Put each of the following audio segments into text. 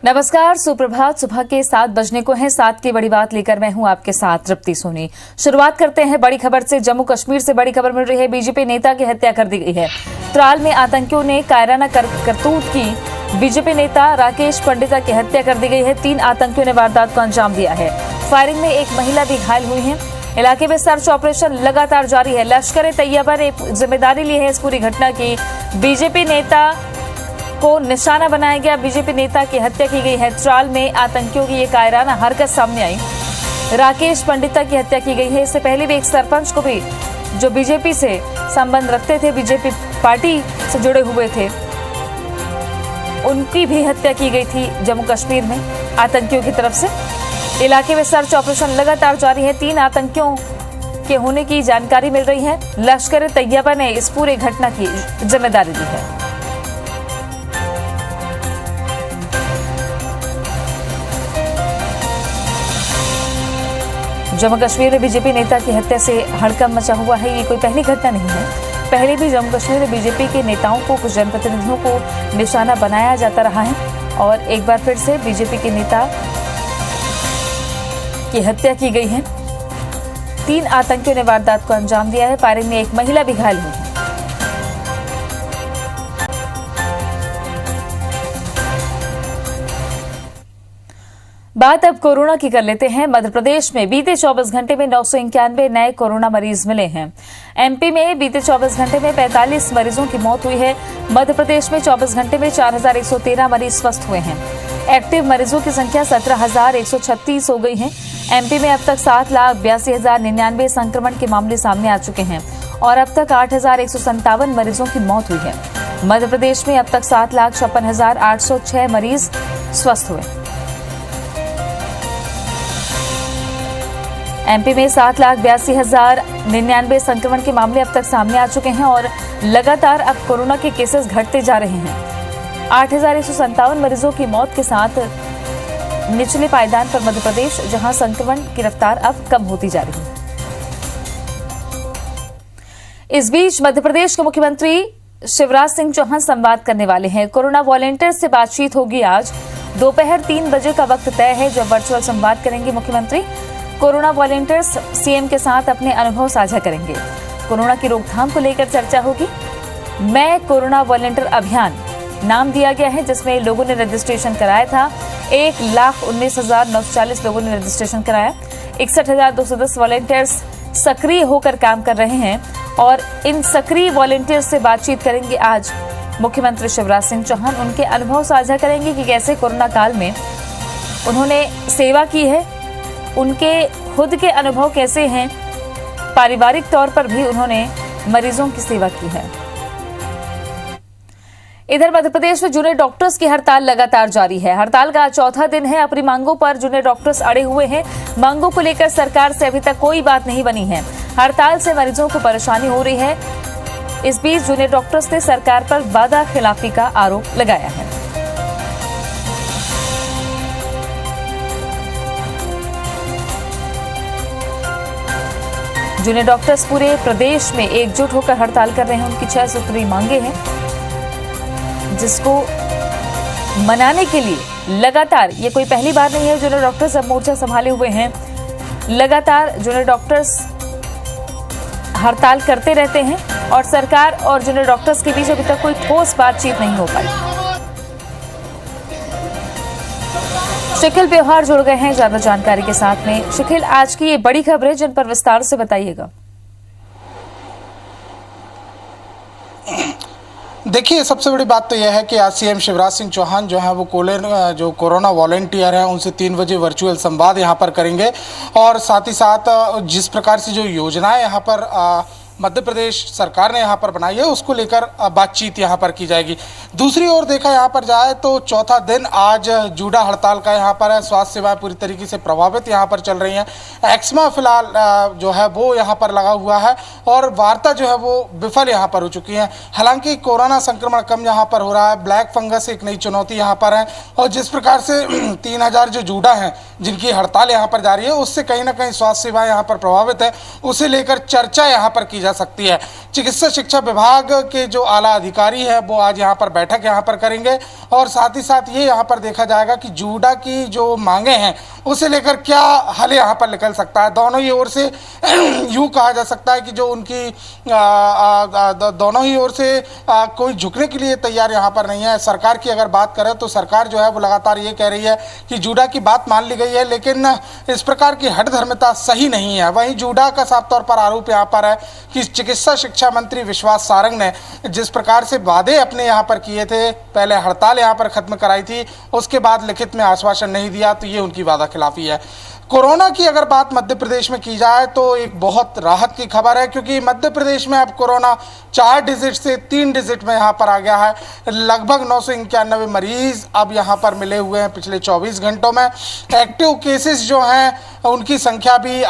नमस्कार, सुप्रभात। सुबह के 7 बजने को है। 7 की बड़ी बात लेकर मैं हूं आपके साथ तृप्ति सोनी। शुरुआत करते हैं बड़ी खबर से। जम्मू कश्मीर से बड़ी खबर मिल रही है। बीजेपी नेता की हत्या कर दी गई है। त्राल में आतंकियों ने कायराना करतूत की बीजेपी नेता राकेश पंडिता की हत्या कर दी गई है। 3 आतंकियों ने वारदात को अंजाम दिया है। फायरिंग में एक महिला भी घायल हुई है। इलाके में सर्च ऑपरेशन लगातार जारी है। लश्कर-ए-तैयबा ने जिम्मेदारी ली है इस पूरी घटना की। बीजेपी नेता को निशाना बनाया गया। बीजेपी नेता की हत्या की गई है। त्राल में आतंकियों की ये कायराना हरकत सामने आई। राकेश पंडिता की हत्या की गई है। इससे पहले भी एक सरपंच को भी, जो बीजेपी से संबंध रखते थे, बीजेपी पार्टी से जुड़े हुए थे, उनकी भी हत्या की गई थी जम्मू कश्मीर में आतंकियों की तरफ से। इलाके में सर्च ऑपरेशन लगातार जारी है। 3 आतंकियों के होने की जानकारी मिल रही है। लश्कर-ए-तैयबा ने इस पूरे घटना की जिम्मेदारी ली है। जम्मू कश्मीर में बीजेपी नेता की हत्या से हड़कंप मचा हुआ है। ये कोई पहली घटना नहीं है। पहले भी जम्मू कश्मीर में बीजेपी के नेताओं को, कुछ जनप्रतिनिधियों को निशाना बनाया जाता रहा है और एक बार फिर से बीजेपी के नेता की हत्या की गई है। 3 आतंकियों ने वारदात को अंजाम दिया है। फायरिंग में एक महिला भी घायल हुई है। बात अब कोरोना की कर लेते हैं। मध्य प्रदेश में बीते 24 घंटे में 991 नए कोरोना मरीज मिले हैं। एमपी में बीते 24 घंटे में 45 मरीजों की मौत हुई है। मध्य प्रदेश में 24 घंटे में 4113 मरीज स्वस्थ हुए हैं। एक्टिव मरीजों की संख्या 17,136 हो गई है। एमपी में अब तक 7,82,099 संक्रमण के मामले सामने आ चुके हैं और अब तक 8,157 मरीजों की मौत हुई है। मध्य प्रदेश में अब तक 7,56,806 मरीज स्वस्थ हुए। एमपी में 7,82,099 संक्रमण के मामले अब तक सामने आ चुके हैं और लगातार अब कोरोना के केसेस घटते जा रहे हैं। 8,157 मरीजों की मौत के साथ निचले पायदान पर मध्य प्रदेश, जहां संक्रमण की रफ्तार अब कम होती जा रही है। इस बीच मध्य प्रदेश के मुख्यमंत्री शिवराज सिंह चौहान संवाद करने वाले हैं। कोरोना वॉलंटियर से बातचीत होगी आज। दोपहर 3 बजे का वक्त तय है जब वर्चुअल संवाद करेंगे मुख्यमंत्री। कोरोना वॉलंटियर्स सीएम के साथ अपने अनुभव साझा करेंगे। कोरोना की रोकथाम को लेकर चर्चा होगी। मैं कोरोना वॉलंटियर अभियान नाम दिया गया है, जिसमें लोगों ने रजिस्ट्रेशन कराया था। 1,19,940 लोगों ने रजिस्ट्रेशन कराया। 61,210 वॉलंटियर्स सक्रिय होकर काम कर रहे हैं और इन सक्रिय वॉलंटियर्स से बातचीत करेंगे आज मुख्यमंत्री शिवराज सिंह चौहान। उनके अनुभव साझा करेंगे कि कैसे कोरोना काल में उन्होंने सेवा की है, उनके खुद के अनुभव कैसे हैं, पारिवारिक तौर पर भी उन्होंने मरीजों की सेवा की है। इधर मध्य प्रदेश में जूनियर डॉक्टर्स की हड़ताल लगातार जारी है। हड़ताल का 4था दिन है। अपनी मांगों पर जूनियर डॉक्टर्स अड़े हुए हैं। मांगों को लेकर सरकार से अभी तक कोई बात नहीं बनी है। हड़ताल से मरीजों को परेशानी हो रही है। इस बीच जूनियर डॉक्टर्स ने सरकार पर वादा खिलाफी का आरोप लगाया है। जूनियर डॉक्टर्स पूरे प्रदेश में एकजुट होकर हड़ताल कर रहे हैं। उनकी 6 सूत्री मांगे हैं, जिसको मनाने के लिए लगातार, ये कोई पहली बार नहीं है, जूनियर डॉक्टर्स अब मोर्चा संभाले हुए हैं। लगातार जूनियर डॉक्टर्स हड़ताल करते रहते हैं और सरकार और जूनियर डॉक्टर्स के बीच अभी तक कोई ठोस बातचीत नहीं हो पाई। शिखिल व्यवहार जुड़ गए हैं ज्यादा जानकारी के साथ में। शिखिल, आज की ये बड़ी खबरें जिन पर विस्तार से बताइएगा। देखिए, सबसे बड़ी बात तो यह है कि आज सीएम शिवराज सिंह चौहान जो है वो जो कोरोना वॉलंटियर हैं उनसे 3 बजे वर्चुअल संवाद यहां पर करेंगे और साथ ही साथ जिस प्रकार से जो योजनाएं यहां पर मध्य प्रदेश सरकार ने यहाँ पर बनाई है उसको लेकर बातचीत यहाँ पर की जाएगी। दूसरी ओर देखा यहाँ पर जाए तो 4था दिन आज जूडा हड़ताल का यहाँ पर है। स्वास्थ्य सेवाएं पूरी तरीके से प्रभावित यहाँ पर चल रही हैं। एक्समा फिलहाल जो है वो यहाँ पर लगा हुआ है और वार्ता जो है वो विफल यहाँ पर हो चुकी है। हालांकि कोरोना संक्रमण कम यहाँ पर हो रहा है। ब्लैक फंगस एक नई चुनौती यहाँ पर है और जिस प्रकार से 3000 जो जूडा हैं जिनकी हड़ताल यहाँ पर जारी है उससे कहीं ना कहीं स्वास्थ्य सेवाएं यहाँ पर प्रभावित है, उसे लेकर चर्चा यहाँ पर की जा सकती है। चिकित्सा शिक्षा विभाग के जो आला अधिकारी है वो आज यहाँ पर बैठक यहाँ पर करेंगे और साथ ही साथ ये यहाँ पर देखा जाएगा कि जूडा की जो मांगे हैं उसे लेकर क्या हल यहाँ पर निकल सकता है। दोनों ही ओर से यूँ कहा जा सकता है कि जो उनकी दोनों ही ओर से कोई झुकने के लिए तैयार यहाँ पर नहीं है। सरकार की अगर बात करें तो सरकार जो है वो लगातार ये कह रही है कि जूडा की बात मान ली गई है, लेकिन इस प्रकार की हठधर्मिता सही नहीं है। वहीं जूडा का साफ तौर पर आरोप यहाँ पर है कि चिकित्सा शिक्षा मंत्री विश्वास सारंग ने जिस प्रकार से वादे अपने यहाँ पर किए थे, पहले हड़ताल यहाँ पर खत्म कराई थी, उसके बाद लिखित में आश्वासन नहीं दिया, तो ये उनकी वादा खिलाफी है। कोरोना की अगर बात मध्य प्रदेश में की जाए तो एक बहुत राहत की खबर है, क्योंकि मध्य प्रदेश में अब कोरोना 4 डिजिट से 3 डिजिट में यहाँ पर आ गया है। लगभग 991 मरीज अब यहाँ पर मिले हुए हैं पिछले 24 घंटों में। एक्टिव केसेस जो हैं उनकी संख्या भी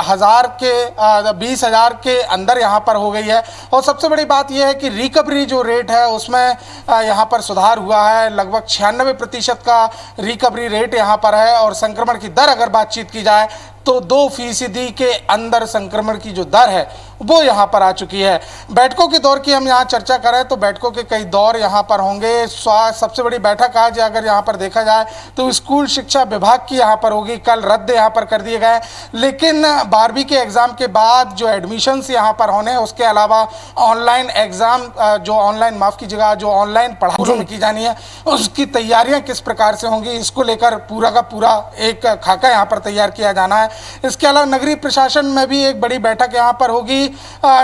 20,000 के अंदर यहाँ पर हो गई है। और सबसे बड़ी बात यह है कि रिकवरी जो रेट है उसमें यहाँ पर सुधार हुआ है। लगभग 96% का रिकवरी रेट यहाँ पर है और संक्रमण की दर अगर बातचीत की जाए तो 2% के अंदर संक्रमण की जो दर है वो यहाँ पर आ चुकी है। बैठकों के दौर की हम यहाँ चर्चा करें तो बैठकों के कई दौर यहाँ पर होंगे। सबसे बड़ी बैठक आज अगर यहाँ पर देखा जाए तो स्कूल शिक्षा विभाग की यहाँ पर होगी। कल रद्द यहाँ पर कर दिए गए, लेकिन 12वीं के एग्ज़ाम के बाद जो एडमिशन्स यहाँ पर होने, उसके अलावा ऑनलाइन एग्ज़ाम जो ऑनलाइन पढ़ाई में की जानी है उसकी तैयारियाँ किस प्रकार से होंगी, इसको लेकर पूरा का पूरा एक खाका यहाँ पर तैयार किया जाना है। इसके अलावा नगरीय प्रशासन में भी एक बड़ी बैठक यहाँ पर होगी,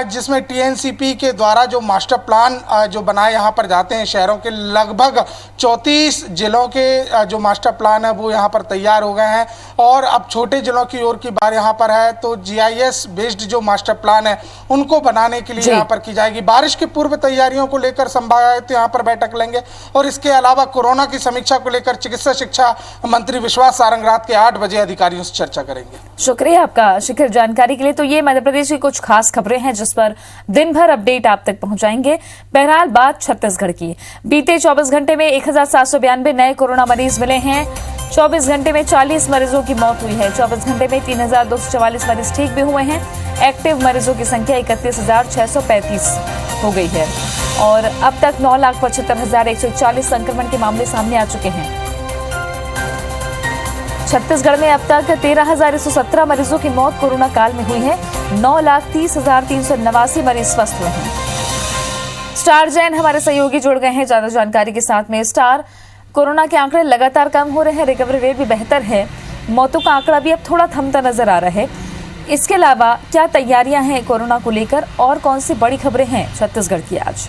जिसमें टीएनसीपी के द्वारा जो मास्टर प्लान जो बनाए यहाँ पर जाते हैं शहरों के, लगभग 34 जिलों के जो मास्टर प्लान है वो यहाँ पर तैयार हो गए हैं। और अब छोटे जिलों की ओर की बात यहाँ पर है तो जीआईएस बेस्ड जो मास्टर प्लान है उनको बनाने के लिए यहाँ पर की जाएगी। बारिश की पूर्व तैयारियों को लेकर संभागायुक्त यहाँ पर बैठक लेंगे और इसके अलावा कोरोना की समीक्षा को लेकर चिकित्सा शिक्षा मंत्री विश्वास सारंग रात के 8 बजे अधिकारियों से चर्चा करेंगे। शुक्रिया आपका शिखर जानकारी के लिए। तो ये मध्य प्रदेश की कुछ खास खबरें हैं जिस पर दिन भर अपडेट आप तक पहुंचाएंगे। बहरहाल बात छत्तीसगढ़ की, बीते 24 घंटे में 1792 नए कोरोना मरीज मिले हैं। 24 घंटे में 40 मरीजों की मौत हुई है। 24 घंटे में 3,244 मरीज ठीक भी हुए हैं। एक्टिव मरीजों की संख्या 31,635 हो गई है और अब तक 9,75,140 संक्रमण के मामले सामने आ चुके हैं। छत्तीसगढ़ में अब तक 13,117 मरीजों की मौत कोरोना काल में हुई है। 9,30,389 मरीज स्वस्थ हुए हैं। स्टार जैन हमारे सहयोगी जुड़ गए हैं ज्यादा जानकारी के साथ में। स्टार, कोरोना के आंकड़े लगातार कम हो रहे हैं, रिकवरी रेट भी बेहतर है, मौतों का आंकड़ा भी अब थोड़ा थमता नजर आ रहा है। इसके अलावा क्या तैयारियां हैं कोरोना को लेकर और कौन सी बड़ी खबरें हैं छत्तीसगढ़ की आज?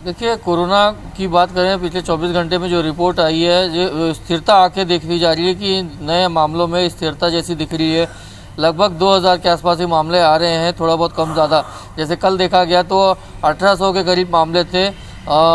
देखिए, कोरोना की बात करें, पिछले 24 घंटे में जो रिपोर्ट आई है, जो स्थिरता आके देखी जा रही है कि नए मामलों में स्थिरता जैसी दिख रही है। लगभग 2000 के आसपास ही मामले आ रहे हैं, थोड़ा बहुत कम ज़्यादा। जैसे कल देखा गया तो 1800 के करीब मामले थे,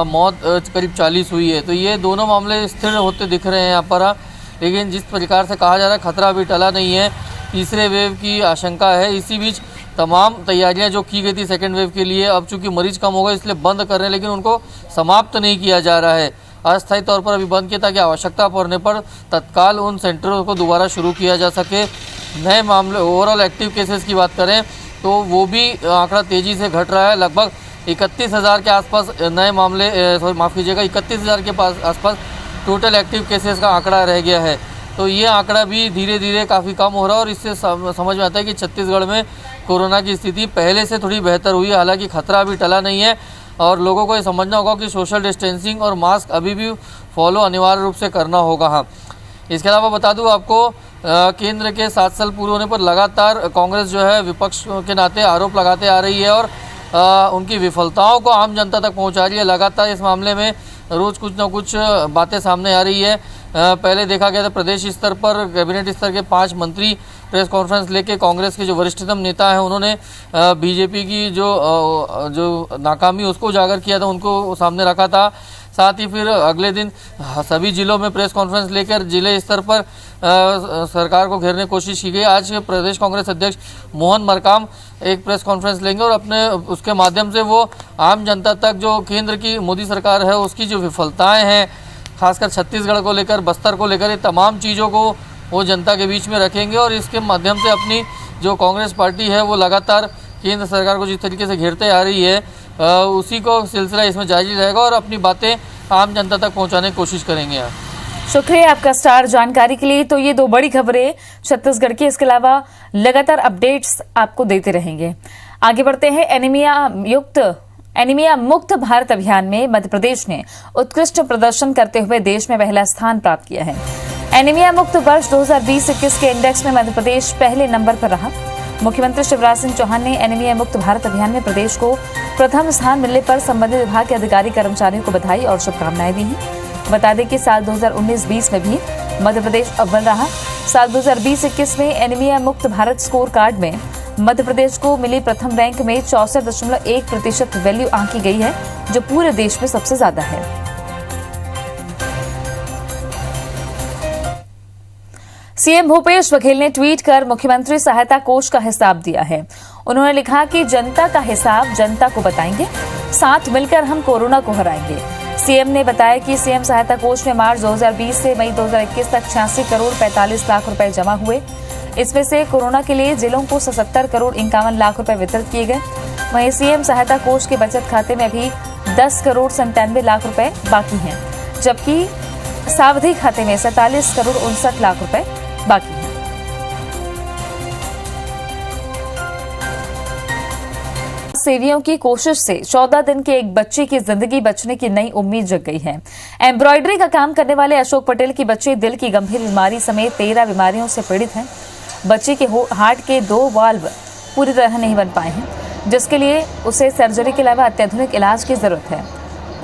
मौत करीब 40 हुई है। तो ये दोनों मामले स्थिर होते दिख रहे हैं यहाँ पर। लेकिन जिस प्रकार से कहा जा रहा है खतरा अभी टला नहीं है, तीसरे वेव की आशंका है। इसी बीच तमाम तैयारियां जो की गई थी सेकेंड वेव के लिए, अब चूंकि मरीज कम हो गए इसलिए बंद कर रहे हैं, लेकिन उनको समाप्त नहीं किया जा रहा है। अस्थायी तौर पर अभी बंद किया ताकि आवश्यकता पड़ने पर तत्काल उन सेंटरों को दोबारा शुरू किया जा सके। नए मामले, ओवरऑल एक्टिव केसेस की बात करें तो वो भी आंकड़ा तेज़ी से घट रहा है। लगभग 31,000 के आसपास नए मामले, माफ़ कीजिएगा, 31,000 के आसपास टोटल एक्टिव केसेस का आंकड़ा रह गया है। तो ये आंकड़ा भी धीरे धीरे काफ़ी कम हो रहा है और इससे समझ में आता है कि छत्तीसगढ़ में कोरोना की स्थिति पहले से थोड़ी बेहतर हुई है। हालांकि खतरा अभी टला नहीं है और लोगों को ये समझना होगा कि सोशल डिस्टेंसिंग और मास्क अभी भी फॉलो अनिवार्य रूप से करना होगा। हाँ, इसके अलावा बता दूं आपको, केंद्र के 7 साल पूरे होने पर लगातार कांग्रेस जो है विपक्ष के नाते आरोप लगाते आ रही है और उनकी विफलताओं को आम जनता तक पहुंचा रही है। लगातार इस मामले में रोज़ कुछ ना कुछ बातें सामने आ रही है। पहले देखा गया था प्रदेश स्तर पर कैबिनेट स्तर के 5 मंत्री प्रेस कॉन्फ्रेंस लेके कांग्रेस के जो वरिष्ठतम नेता हैं उन्होंने बीजेपी की जो नाकामी उसको उजागर किया था, उनको सामने रखा था। साथ ही फिर अगले दिन सभी जिलों में प्रेस कॉन्फ्रेंस लेकर जिले स्तर पर सरकार को घेरने की कोशिश की गई। आज प्रदेश कांग्रेस अध्यक्ष मोहन मरकाम एक प्रेस कॉन्फ्रेंस लेंगे और अपने उसके माध्यम से वो आम जनता तक जो केंद्र की मोदी सरकार है उसकी जो विफलताएं हैं, खासकर छत्तीसगढ़ को लेकर, बस्तर को लेकर, ये तमाम चीज़ों को वो जनता के बीच में रखेंगे और इसके माध्यम से अपनी जो कांग्रेस पार्टी है वो लगातार केंद्र सरकार को जिस तरीके से घेरते आ रही है उसी को सिलसिला इसमें जारी रहेगा और अपनी बातें आम जनता तक पहुंचाने की कोशिश करेंगे। शुक्रिया आपका स्टार जानकारी के लिए। तो ये दो बड़ी खबरें छत्तीसगढ़ की, इसके अलावा लगातार अपडेट्स आपको देते रहेंगे। आगे बढ़ते हैं। एनीमिया मुक्त भारत अभियान में मध्य प्रदेश ने उत्कृष्ट प्रदर्शन करते हुए देश में पहला स्थान प्राप्त किया है। एनीमिया मुक्त वर्ष 2020-21 के इंडेक्स में मध्य प्रदेश पहले नंबर पर रहा। मुख्यमंत्री शिवराज सिंह चौहान ने एनीमिया मुक्त भारत अभियान में प्रदेश को प्रथम स्थान मिलने पर संबंधित विभाग के अधिकारी कर्मचारियों को बधाई और शुभकामनाएं दी हैं। बता दें कि साल 2019-20 में भी मध्य प्रदेश अव्वल रहा। साल 2020-21 में एनीमिया मुक्त भारत स्कोर कार्ड में मध्य प्रदेश को मिली प्रथम रैंक में 64.1% वैल्यू आंकी गई है, जो पूरे देश में सबसे ज्यादा है। सीएम भूपेश बघेल ने ट्वीट कर मुख्यमंत्री सहायता कोष का हिसाब दिया है। उन्होंने लिखा कि जनता का हिसाब जनता को बताएंगे, साथ मिलकर हम कोरोना को हराएंगे। सीएम ने बताया कि सीएम सहायता कोष में मार्च 2020 से मई 2021 तक 86 करोड़ 45 लाख रुपए जमा हुए। इसमें से कोरोना के लिए जिलों को 77 करोड़ 51 लाख रुपए वितरित किए गए। वहीं सीएम सहायता कोष के बचत खाते में अभी 10 करोड़ 97 लाख रुपए बाकी हैं, जबकि सावधि खाते में 47 करोड़ 59 लाख रुपए बाकी हैं। सेवियों की कोशिश से 14 दिन के एक बच्चे की जिंदगी बचने की नई उम्मीद जग गई है। एम्ब्रॉयडरी का काम करने वाले अशोक पटेल की बच्ची दिल की गंभीर बीमारी समेत 13 बीमारियों से पीड़ित है। बच्ची के हार्ट के 2 वाल्व पूरी तरह नहीं बन पाए हैं, जिसके लिए उसे सर्जरी के अलावा अत्याधुनिक इलाज की जरूरत है।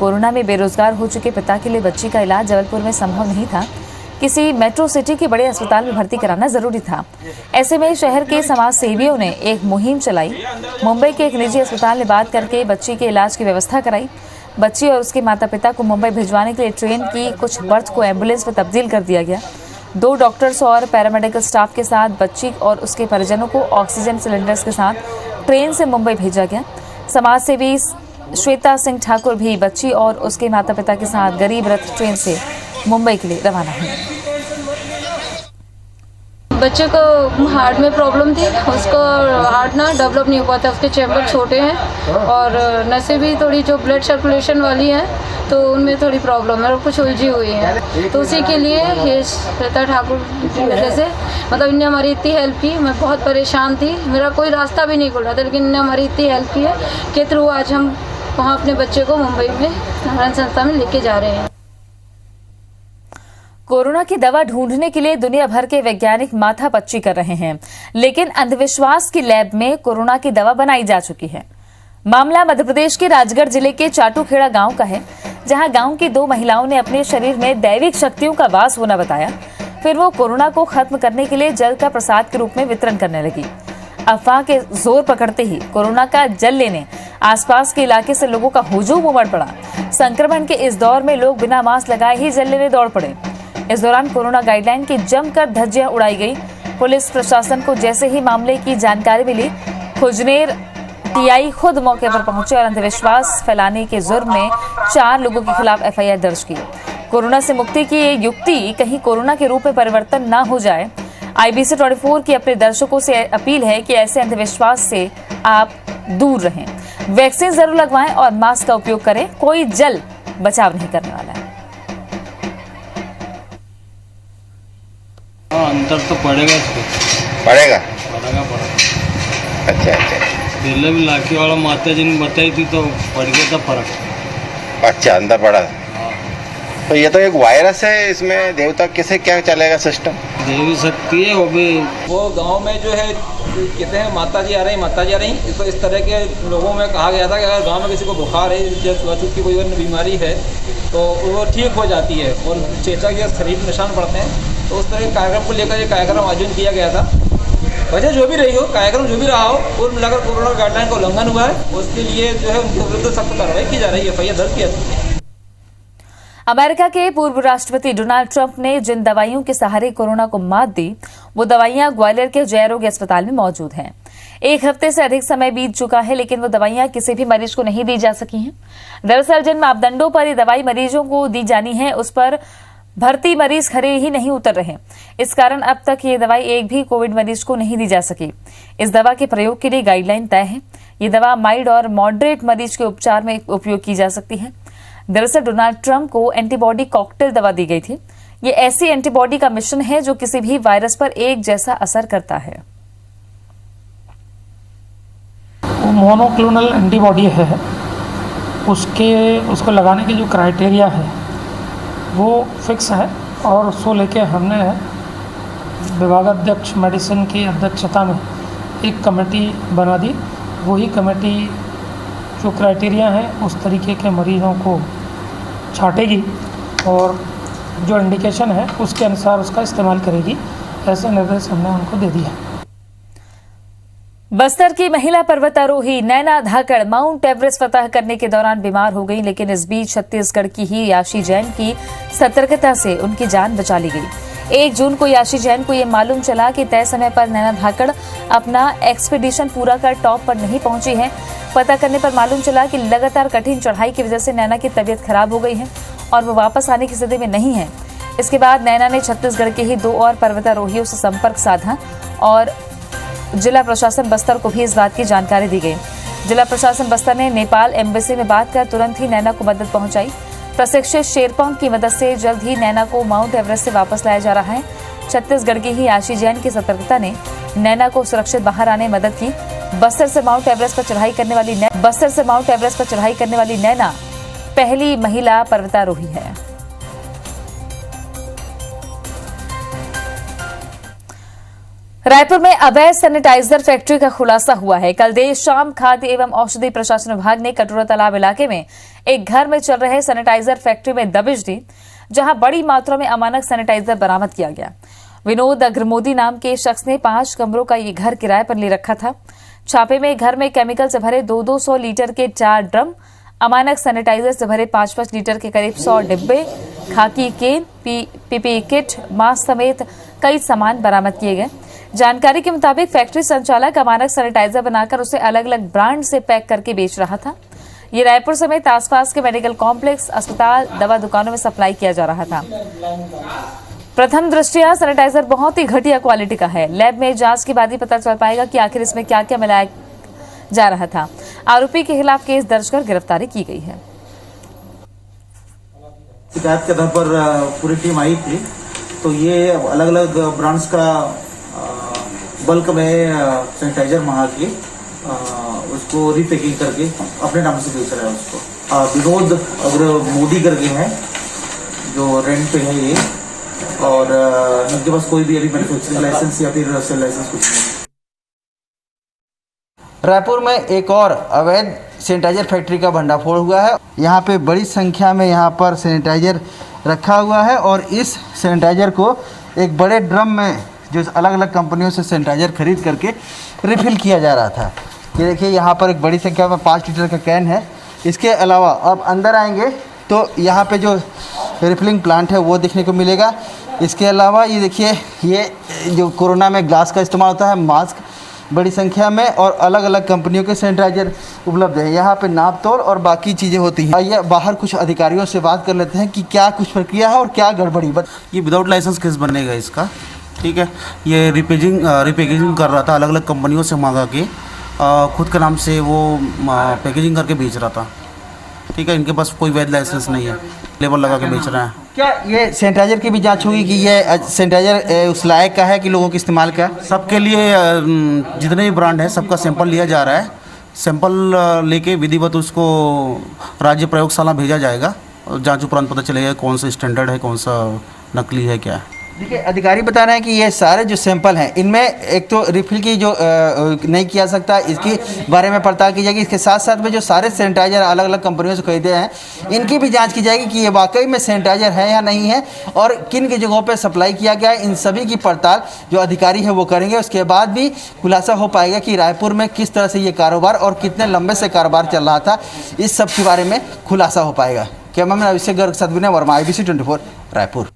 कोरोना में बेरोजगार हो चुके पिता के लिए बच्ची का इलाज जबलपुर में संभव नहीं था। किसी मेट्रो सिटी के बड़े अस्पताल में भर्ती कराना जरूरी था। ऐसे में शहर के समाज सेवियों ने एक मुहिम चलाई। मुंबई के एक निजी अस्पताल में बात करके बच्ची के इलाज की व्यवस्था कराई। बच्ची और उसके माता पिता को मुंबई भिजवाने के लिए ट्रेन की कुछ बर्थ को एम्बुलेंस में तब्दील कर दिया गया। 2 डॉक्टर्स और पैरामेडिकल स्टाफ के साथ बच्ची और उसके परिजनों को ऑक्सीजन सिलेंडर्स के साथ ट्रेन से मुंबई भेजा गया। समाज सेवी श्वेता सिंह ठाकुर भी बच्ची और उसके माता पिता के साथ गरीब रथ ट्रेन से मुंबई के लिए रवाना हुई। बच्चे को हार्ट में प्रॉब्लम थी, उसको हार्ट ना डेवलप नहीं हुआ था, उसके चैम्बर छोटे हैं और नसें भी थोड़ी जो ब्लड सर्कुलेशन वाली हैं तो उनमें थोड़ी प्रॉब्लम है और कुछ उलझी हुई है। तो उसी के लिए ये श्वेता ठाकुर की वजह से मतलब इनने हमारी इतनी हेल्प की। मैं बहुत परेशान थी, मेरा कोई रास्ता भी नहीं खुल रहा था, लेकिन इनने हमारी इतनी हेल्प की है कि थ्रू आज हम वहाँ अपने बच्चे को मुंबई में नारायण संस्था में लेके जा रहे हैं। कोरोना की दवा ढूंढने के लिए दुनिया भर के वैज्ञानिक माथापच्ची कर रहे हैं, लेकिन अंधविश्वास की लैब में कोरोना की दवा बनाई जा चुकी है। मामला मध्य प्रदेश के राजगढ़ जिले के चाटूखेड़ा गांव का है, जहां गांव की 2 महिलाओं ने अपने शरीर में दैविक शक्तियों का वास होना बताया। फिर वो कोरोना को खत्म करने के लिए जल का प्रसाद के रूप में वितरण करने लगी। अफवाह के जोर पकड़ते ही कोरोना का जल लेने आसपास के इलाके से लोगों का हुजूम उमड़ पड़ा। संक्रमण के इस दौर में लोग बिना मास्क लगाए ही जल लेने दौड़ पड़े। इस दौरान कोरोना गाइडलाइन की जमकर धज्जियां उड़ाई गई। पुलिस प्रशासन को जैसे ही मामले की जानकारी मिली, खुजनेर टीआई खुद मौके पर पहुंचे और अंधविश्वास फैलाने के जुर्म में 4 लोगों के खिलाफ एफआईआर दर्ज की। कोरोना से मुक्ति की ये युक्ति कहीं कोरोना के रूप में परिवर्तन न हो जाए। IBC 24 की अपने दर्शकों से अपील है कि ऐसे अंधविश्वास से आप दूर रहें, वैक्सीन जरूर लगवाएं और मास्क का उपयोग करें। कोई जल बचाव नहीं करने वाला है। अंतर तो पड़ेगा इसको। पड़ेगा। अच्छा। दिल्ली में लाठी वाला माता जी ने बताई थी तो पड़ गया था फर्क। अच्छा, अंदर पड़ा। तो ये तो एक वायरस है, इसमें देवता कैसे क्या चलेगा सिस्टम? देवी शक्ति है वो गांव में जो है कहते हैं माता जी आ रही। तो इस तरह के लोगों में कहा गया था कि अगर गांव में किसी को बुखार है या त्वचा की कोई अन्य बीमारी है तो वो ठीक हो जाती है और चेचा के शरीर में निशान पड़ते हैं। तो उस तरह के कार्यक्रम को लेकर ये कार्यक्रम आयोजन किया गया था। वजह जो भी रही हो, कार्यक्रम जो भी रहा हो, कुल मिलाकर कोरोना गाइडलाइन का उल्लंघन हुआ है। उसके लिए जो है उनके विरुद्ध सख्त कार्रवाई की जा रही है। एफआईआर दर्ज किया है। अमेरिका के पूर्व राष्ट्रपति डोनाल्ड ट्रंप ने जिन दवाइयों के सहारे कोरोना को मात दी, वो दवाइयां ग्वालियर के जयरोग्य अस्पताल में मौजूद हैं। 1 हफ्ते से अधिक समय बीत चुका है, लेकिन वो दवाइयां किसी भी मरीज को नहीं दी जा सकी हैं। दरअसल जिन मापदंडों पर ये दवाई मरीजों को दी जानी है, उस पर भर्ती मरीज खरे ही नहीं उतर रहे। इस कारण अब तक ये दवाई एक भी कोविड मरीज को नहीं दी जा सकी। इस दवा के प्रयोग के लिए गाइडलाइन तय है। ये दवा माइल्ड और मॉडरेट मरीज के उपचार में उपयोग की जा सकती है। दरअसल डोनाल्ड ट्रंप को एंटीबॉडी कॉकटेल दवा दी गई थी। ये ऐसी एंटीबॉडी का मिश्रण है जो किसी भी वायरस पर एक जैसा असर करता है। वो मोनोक्लोनल एंटीबॉडी है, उसको लगाने के जो क्राइटेरिया है वो फिक्स है और उसको लेके हमने विभागाध्यक्ष मेडिसिन की अध्यक्षता में एक कमेटी बना दी। वही कमेटी जो क्राइटेरिया है उस तरीके के मरीजों को छांटेगी और जो इंडिकेशन है उसके अनुसार उसका इस्तेमाल करेगी। ऐसा निर्देश हमने उनको दे दिया। बस्तर की महिला पर्वतारोही नैना धाकड़ माउंट एवरेस्ट फतह करने के दौरान बीमार हो गई, लेकिन इस बीच छत्तीसगढ़ की ही याशी जैन की सतर्कता से उनकी जान बचा ली गई। 1 जून को याशी जैन को यह मालूम चला कि तय समय पर नैना धाकड़ अपना एक्सपीडिशन पूरा कर टॉप पर नहीं पहुंची है। पता करने पर मालूम चला कि लगातार कठिन चढ़ाई की वजह से नैना की तबीयत खराब हो गई है और वो वापस आने की स्थिति में नहीं है। इसके बाद नैना ने छत्तीसगढ़ के ही 2 और पर्वतारोहियों से संपर्क साधा और जिला प्रशासन बस्तर को भी इस बात की जानकारी दी गई। जिला प्रशासन बस्तर ने नेपाल एम्बेसी में बात कर तुरंत ही नैना को मदद पहुंचाई। प्रशिक्षित शेरपांग की मदद से जल्द ही नैना को माउंट एवरेस्ट से वापस लाया जा रहा है। छत्तीसगढ़ की ही याशी जैन की सतर्कता ने नैना को सुरक्षित बाहर आने में मदद की। बस्तर से माउंट एवरेस्ट पर चढ़ाई करने वाली नैना पहली महिला पर्वतारोही है। रायपुर में अवैध सैनिटाइजर फैक्ट्री का खुलासा हुआ है। कल देर शाम खाद्य एवं औषधि प्रशासन विभाग ने कटोरा तालाब इलाके में एक घर में चल रहे सैनिटाइजर फैक्ट्री में दबिश दी, जहां बड़ी मात्रा में अमानक सैनिटाइजर बरामद किया गया। विनोद अग्रमोदी नाम के शख्स ने 5 कमरों का ये घर किराए पर ले रखा था। छापे में घर में केमिकल से भरे 200 लीटर के 4 ड्रम, अमानक सैनिटाइजर से भरे 5 लीटर के करीब 100 डिब्बे, खाकी केन, पीपीई किट, मास्क समेत कई सामान बरामद किए गए। जानकारी के मुताबिक फैक्ट्री संचालक अमानक सैनिटाइजर बनाकर उसे अलग अलग ब्रांड से पैक करके बेच रहा था। ये रायपुर समेत आसपास के मेडिकल कॉम्प्लेक्स, अस्पताल, दवा दुकानों में सप्लाई किया जा रहा था। प्रथम दृष्टया सैनिटाइजर बहुत ही घटिया क्वालिटी का है। लैब में जांच के बाद ही पता चल पाएगा कि आखिर इसमें क्या क्या मिलाया जा रहा था। आरोपी के खिलाफ केस दर्ज कर गिरफ्तारी की गई है। शिकायत के आधार पर पूरी टीम आई थी, तो ये अलग अलग ब्रांड्स का बल्क में सैनिटाइजर मंगा के उसको रीपैकिंग करके अपने नाम से बेच रहा है उसको। विनोद अग्रमोदी करके हैं जो रेंट पे है ये, और इनके पास कोई भी अभी मैन्युफैक्चरिंग लाइसेंस या फिर सेल लाइसेंस कुछ नहीं। रायपुर में एक और अवैध सैनिटाइजर फैक्ट्री का भंडाफोड़ हुआ है। यहाँ पे बड़ी संख्या में यहाँ पर सैनिटाइजर रखा हुआ है और इस सैनिटाइजर को एक बड़े ड्रम में जो अलग अलग कंपनियों से सैनिटाइजर खरीद करके रिफ़िल किया जा रहा था। ये देखिए यहाँ पर एक बड़ी संख्या में 5 लीटर का कैन है। इसके अलावा अब अंदर आएंगे तो यहाँ पे जो रिफिलिंग प्लांट है वो देखने को मिलेगा। इसके अलावा ये देखिए, ये जो कोरोना में ग्लास का इस्तेमाल होता है, मास्क बड़ी संख्या में और अलग अलग कंपनियों के सैनिटाइजर उपलब्ध है। यहाँ पे नाप तोल और बाकी चीज़ें होती हैं। आइए बाहर कुछ अधिकारियों से बात कर लेते हैं कि क्या कुछ प्रक्रिया है और क्या गड़बड़ी। ये विदाउट लाइसेंस केस बनेगा इसका, ठीक है। ये रिपैकेजिंग कर रहा था, अलग अलग कंपनियों से मंगा के खुद के नाम से वो पैकेजिंग करके बेच रहा था, ठीक है। इनके पास कोई वैध लाइसेंस नहीं है, लेबल लगा के बेच रहा है। क्या ये सैनिटाइजर की भी जांच होगी कि ये सैनिटाइजर उस लायक का है कि लोगों के इस्तेमाल का? सबके लिए जितने भी ब्रांड है सबका सैंपल लिया जा रहा है। सैंपल लेके विधिवत उसको राज्य प्रयोगशाला भेजा जाएगा और जांच उपरांत पता चलेगा कौन सा स्टैंडर्ड है, कौन सा नकली है, क्या है। देखिए, अधिकारी बता रहे हैं कि ये सारे जो सैंपल हैं इनमें एक तो रिफिल की जो नहीं किया सकता, इसके बारे में पड़ताल की जाएगी। इसके साथ साथ में जो सारे सैनिटाइजर अलग अलग कंपनियों से खरीदे हैं इनकी भी जांच की जाएगी कि ये वाकई में सैनिटाइजर है या नहीं है और किन की जगहों पर सप्लाई किया गया है। इन सभी की पड़ताल जो अधिकारी है वो करेंगे। उसके बाद भी खुलासा हो पाएगा कि रायपुर में किस तरह से ये कारोबार और कितने लंबे से कारोबार चल रहा था, इस सब के बारे में खुलासा हो पाएगा। कैमरामैन अभिषेक गर्ग के साथ विनय वर्मा, IBC 24 रायपुर।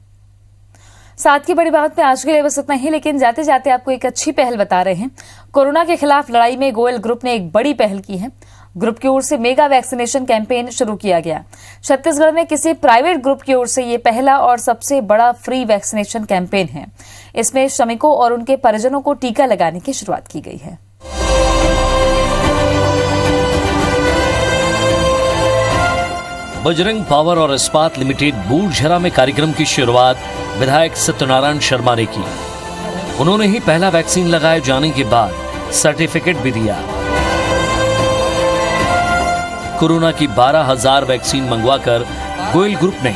साथ की बड़ी बात में आज के लिए बस इतना ही, लेकिन जाते जाते आपको एक अच्छी पहल बता रहे हैं। कोरोना के खिलाफ लड़ाई में गोयल ग्रुप ने एक बड़ी पहल की है। ग्रुप की ओर से मेगा वैक्सीनेशन कैंपेन शुरू किया गया। छत्तीसगढ़ में किसी प्राइवेट ग्रुप की ओर से ये पहला और सबसे बड़ा फ्री वैक्सीनेशन कैंपेन है। इसमें श्रमिकों और उनके परिजनों को टीका लगाने की शुरुआत की गई है। बजरंग पावर और इस्पात लिमिटेड बूढ़झरा में कार्यक्रम की शुरुआत विधायक सत्यनारायण शर्मा ने की। उन्होंने ही पहला वैक्सीन लगाए जाने के बाद सर्टिफिकेट भी दिया। कोरोना की 12,000 वैक्सीन मंगवाकर गोयल ग्रुप ने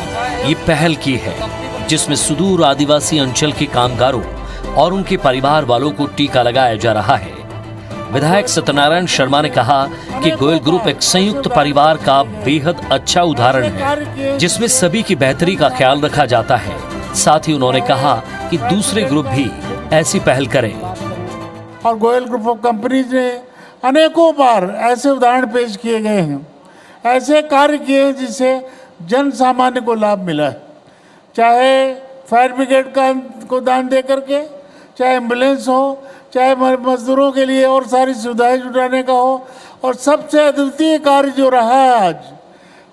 ये पहल की है, जिसमें सुदूर आदिवासी अंचल के कामगारों और उनके परिवार वालों को टीका लगाया जा रहा है। विधायक सत्यनारायण शर्मा ने कहा कि गोयल ग्रुप एक संयुक्त परिवार का बेहद अच्छा उदाहरण है, जिसमें सभी की बेहतरी का ख्याल रखा जाता है। साथ ही उन्होंने कहा कि दूसरे ग्रुप भी ऐसी पहल करें। और गोयल ग्रुप ऑफ कंपनीज ने अनेकों बार ऐसे उदाहरण पेश किए गए हैं, ऐसे कार्य किए जिससे जन सामान्य को लाभ मिला है, चाहे फायर ब्रिगेड को दान दे करके, चाहे एम्बुलेंस हो, चाहे मजदूरों के लिए और सारी सुविधाएं जुटाने का हो, और सबसे अद्वितीय कार्य जो रहा है आज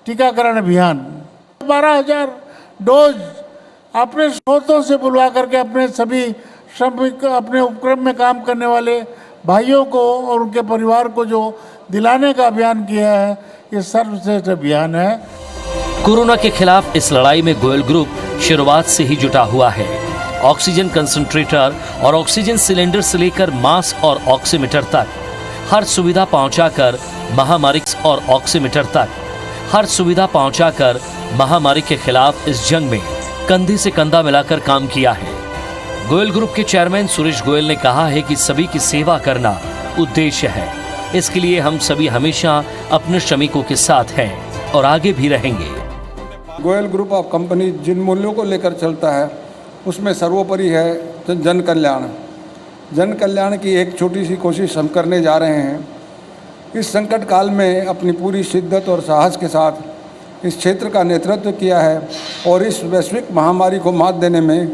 टीकाकरण अभियान। 12,000 डोज अपने स्रोतों से बुलवा करके अपने सभी श्रमिक, अपने उपक्रम में काम करने वाले भाइयों को और उनके परिवार को जो दिलाने का अभियान किया है, ये सर्वश्रेष्ठ अभियान है। कोरोना के खिलाफ इस लड़ाई में गोयल ग्रुप शुरुआत से ही जुटा हुआ है। ऑक्सीजन कंसंट्रेटर और ऑक्सीजन सिलेंडर से लेकर मास्क और ऑक्सीमीटर तक हर सुविधा पहुंचाकर महामारी और ऑक्सीमीटर तक हर सुविधा पहुंचाकर महामारी के खिलाफ इस जंग में कंधे से कंधा मिलाकर काम किया है। गोयल ग्रुप के चेयरमैन सुरेश गोयल ने कहा है कि सभी की सेवा करना उद्देश्य है। इसके लिए हम सभी हमेशा अपने श्रमिकों के साथ हैं और आगे भी रहेंगे। गोयल ग्रुप ऑफ कंपनी जिन मूल्यों को लेकर चलता है उसमें सर्वोपरि है जन कल्याण। जन कल्याण की एक छोटी सी कोशिश हम करने जा रहे हैं। इस संकट काल में अपनी पूरी शिद्दत और साहस के साथ इस क्षेत्र का नेतृत्व किया है और इस वैश्विक महामारी को मात देने में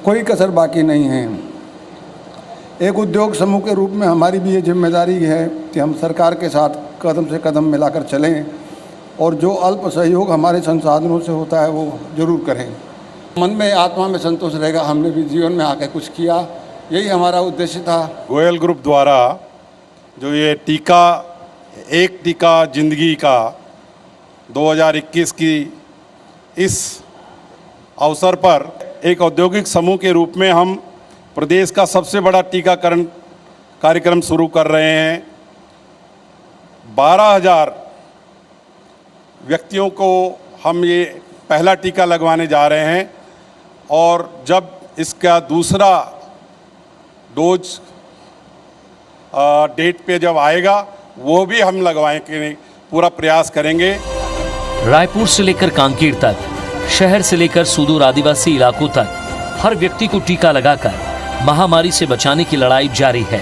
कोई कसर बाकी नहीं है। एक उद्योग समूह के रूप में हमारी भी ये जिम्मेदारी है कि हम सरकार के साथ कदम से कदम मिलाकर चलें और जो अल्प सहयोग हमारे संसाधनों से होता है वो जरूर करें। मन में आत्मा में संतोष रहेगा, हमने भी जीवन में आकर कुछ किया, यही हमारा उद्देश्य था। गोयल ग्रुप द्वारा जो ये टीका, एक टीका जिंदगी का 2021 की इस अवसर पर एक औद्योगिक समूह के रूप में हम प्रदेश का सबसे बड़ा टीकाकरण कार्यक्रम शुरू कर रहे हैं। 12,000 व्यक्तियों को हम ये पहला टीका लगवाने जा रहे हैं और जब इसका दूसरा डोज डेट पे जब आएगा वो भी हम लगवाने के पूरा प्रयास करेंगे। रायपुर से लेकर कांकेर तक, शहर से लेकर सुदूर आदिवासी इलाकों तक हर व्यक्ति को टीका लगाकर महामारी से बचाने की लड़ाई जारी है।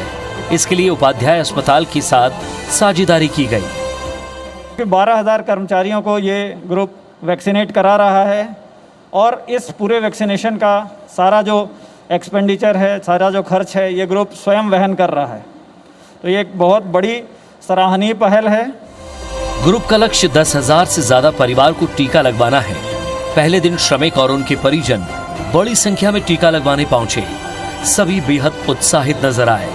इसके लिए उपाध्याय अस्पताल के साथ साझेदारी की गई। 12,000 कर्मचारियों को ये ग्रुप वैक्सीनेट करा रहा है और इस पूरे वैक्सीनेशन का सारा जो एक्सपेंडिचर है, सारा जो खर्च है, ये ग्रुप स्वयं वहन कर रहा है। तो ये एक बहुत बड़ी सराहनीय पहल है। ग्रुप का लक्ष्य 10,000 से ज्यादा परिवार को टीका लगवाना है। पहले दिन श्रमिक और उनके परिजन बड़ी संख्या में टीका लगवाने पहुंचे। सभी बेहद उत्साहित नजर आए।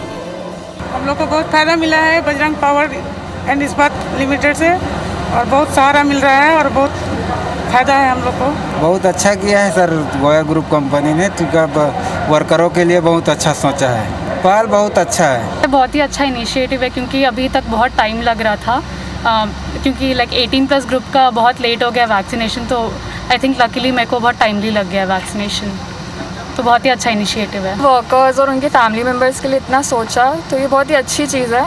हम लोग को बहुत फायदा मिला है बजरंग पावर एंड इस्पात लिमिटेड से और बहुत सहारा मिल रहा है और बहुत फायदा है हम लोग को। बहुत अच्छा किया है सर गोयल ग्रुप कंपनी ने, टीका वर्करों के लिए बहुत अच्छा सोचा है। पहल बहुत अच्छा है। बहुत ही अच्छा इनिशिएटिव है क्योंकि अभी तक बहुत टाइम लग रहा था क्योंकि 18+ ग्रुप का बहुत लेट हो गया वैक्सीनेशन, तो आई थिंक लकीली मेरे को बहुत टाइमली लग गया वैक्सीनेशन, तो बहुत ही अच्छा इनिशिएटिव है। वर्कर्स और उनके फैमिली मेम्बर्स के लिए इतना सोचा तो ये बहुत ही अच्छी चीज़ है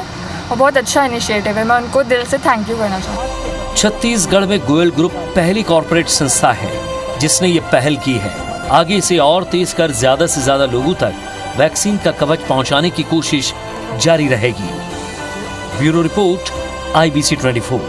और बहुत अच्छा इनिशिएटिव है। मैं उनको दिल से थैंक यू कहना चाहूँगा। छत्तीसगढ़ में गोयल ग्रुप पहली कॉर्पोरेट संस्था है जिसने ये पहल की है। आगे इसे और तेज कर ज्यादा से ज्यादा लोगों तक वैक्सीन का कवच पहुंचाने की कोशिश जारी रहेगी। Bureau report, IBC 24।